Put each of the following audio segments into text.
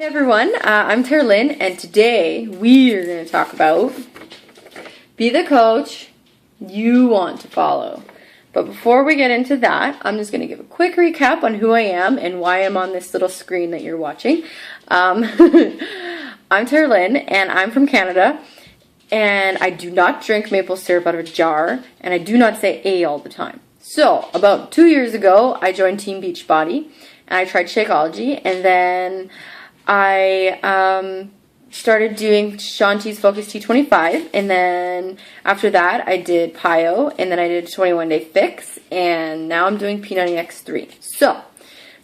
Hey everyone, I'm Tara Lynn, and today we are going to talk about be the coach you want to follow. But before we get into that, I'm just going to give a quick recap on who I am and why I'm on this little screen that you're watching. I'm Tara Lynn, and I'm from Canada, and I do not drink maple syrup out of a jar, and I do not say A all the time. So, about 2 years ago, I joined Team Beachbody, and I tried Shakeology, and then I started doing Shanti's Focus T25, and then after that I did PiYo, and then I did 21 Day Fix, and now I'm doing P90 X3. So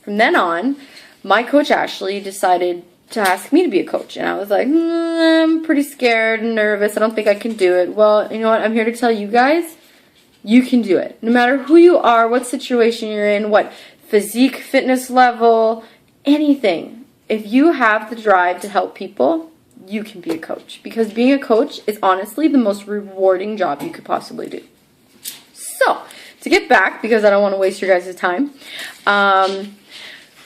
from then on, my coach Ashley decided to ask me to be a coach, and I was like, I'm pretty scared and nervous. I don't think I can do it. Well, you know what? I'm here to tell you guys, you can do it. No matter who you are, what situation you're in, what physique, fitness level, anything. If you have the drive to help people, you can be a coach. Because being a coach is honestly the most rewarding job you could possibly do. So, to get back, because I don't want to waste your guys' time,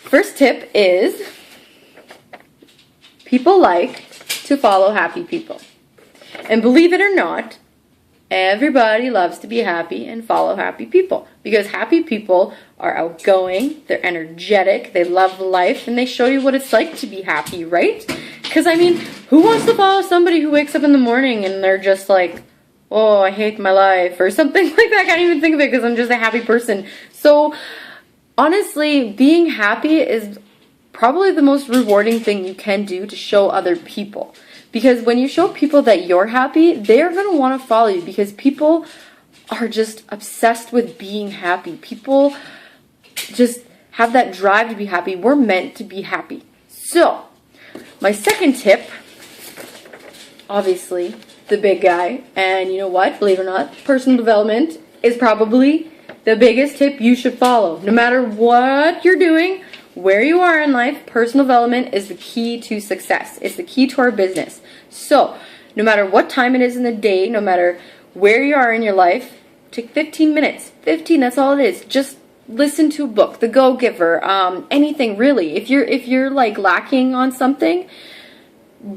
first tip is people like to follow happy people. And believe it or not, everybody loves to be happy and follow happy people. Because happy people are outgoing, they're energetic, they love life, and they show you what it's like to be happy, right? Because, I mean, who wants to follow somebody who wakes up in the morning and they're just like, oh, I hate my life, or something like that? I can't even think of it because I'm just a happy person. So, honestly, being happy is probably the most rewarding thing you can do to show other people. Because when you show people that you're happy, they're going to want to follow you, because people are just obsessed with being happy. People just have that drive to be happy. We're meant to be happy. So, my second tip, obviously, the big guy, and you know what, believe it or not, personal development is probably the biggest tip you should follow. No matter what you're doing, where you are in life, personal development is the key to success. It's the key to our business. So, no matter what time it is in the day, no matter where you are in your life, take 15 minutes. 15, that's all it is. Just listen to a book, The Go-Giver, anything really. If you're like lacking on something,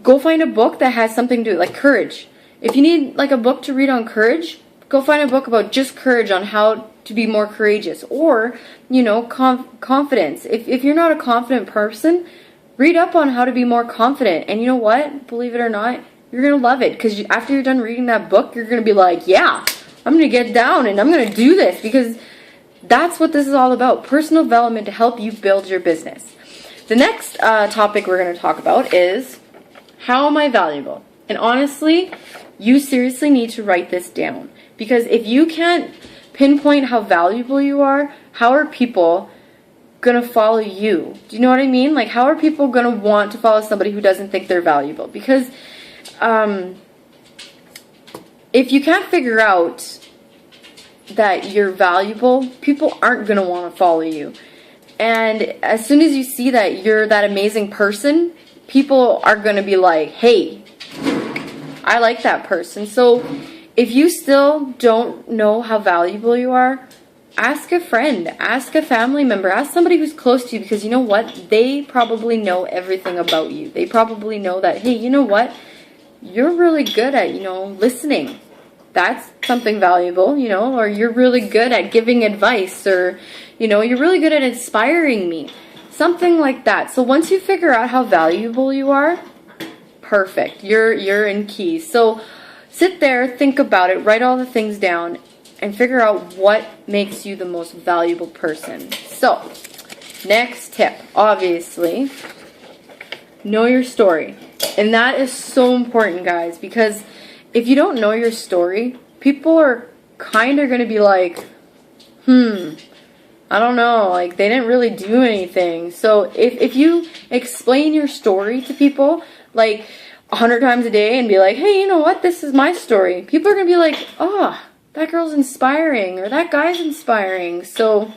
go find a book that has something to do, like courage. If you need like a book to read on courage, go find a book about just courage, on how to be more courageous. Or, you know, confidence. If you're not a confident person, read up on how to be more confident. And you know what? Believe it or not, you're going to love it. Because after you're done reading that book, you're going to be like, yeah, I'm going to get down and I'm going to do this. Because that's what this is all about. Personal development to help you build your business. The next topic we're going to talk about is, how am I valuable? And honestly, you seriously need to write this down. Because if you can't pinpoint how valuable you are, how are people going to follow you? Do you know what I mean? Like, how are people going to want to follow somebody who doesn't think they're valuable? Because if you can't figure out that you're valuable, people aren't going to want to follow you. And as soon as you see that you're that amazing person, people are going to be like, hey, I like that person. So if you still don't know how valuable you are, ask a friend, ask a family member, ask somebody who's close to you, because you know what? They probably know everything about you. They probably know that, hey, you know what? You're really good at, listening. That's something valuable, or you're really good at giving advice, or, you're really good at inspiring me. Something like that. So once you figure out how valuable you are, perfect. You're in key. So sit there, think about it, write all the things down, and figure out what makes you the most valuable person. So, next tip, obviously, know your story. And that is so important, guys, because if you don't know your story, people are kind of going to be like, I don't know, like, they didn't really do anything. So if you explain your story to people, like, 100 times a day and be like, hey, you know what, this is my story, people are going to be like, oh, that girl's inspiring, or that guy's inspiring. So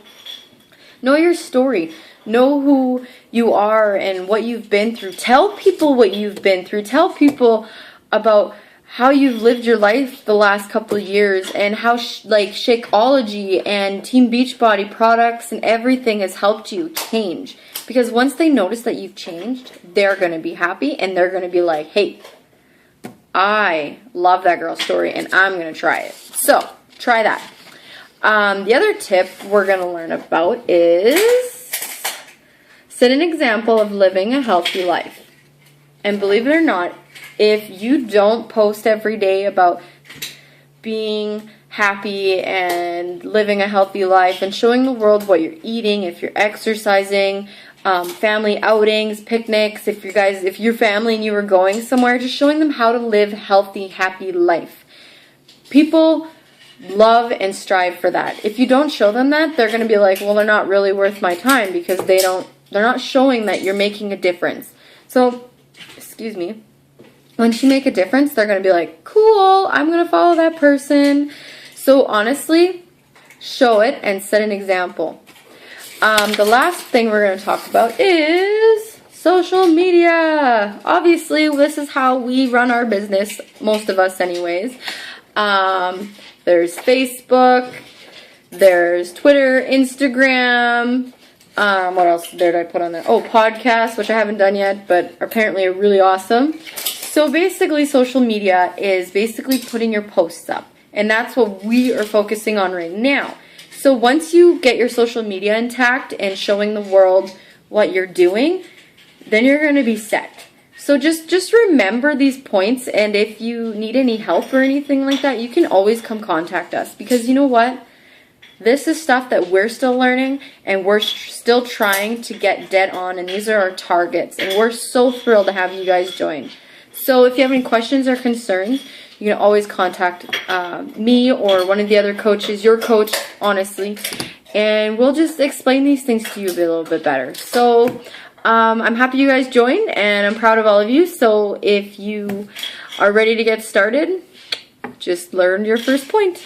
know your story. Know who you are and what you've been through. Tell people what you've been through. Tell people about how you've lived your life the last couple of years, and how like Shakeology and Team Beachbody products and everything has helped you change. Because once they notice that you've changed, they're going to be happy, and they're going to be like, hey, I love that girl's story and I'm going to try it. So try that. The other tip we're going to learn about is set an example of living a healthy life. And believe it or not, if you don't post every day about being happy and living a healthy life and showing the world what you're eating, if you're exercising, family outings, picnics, if your family and you were going somewhere, just showing them how to live a healthy, happy life. People love and strive for that. If you don't show them that, they're going to be like, well, they're not really worth my time, because they're not showing that you're making a difference. So, excuse me, once you make a difference, they're going to be like, cool, I'm going to follow that person. So honestly, show it and set an example. The last thing we're going to talk about is social media. Obviously, this is how we run our business, most of us anyways. There's Facebook, there's Twitter, Instagram. What else did I put on there? Oh, podcasts, which I haven't done yet, but apparently are really awesome. So basically, social media is basically putting your posts up. And that's what we are focusing on right now. So once you get your social media intact and showing the world what you're doing, then you're going to be set. So just remember these points, and if you need any help or anything like that, you can always come contact us. Because you know what? This is stuff that we're still learning, and we're still trying to get dead on, and these are our targets. And we're so thrilled to have you guys join. So if you have any questions or concerns, you can always contact me or one of the other coaches, your coach, honestly, and we'll just explain these things to you a little bit better. So I'm happy you guys joined, and I'm proud of all of you. So if you are ready to get started, just learn your first point.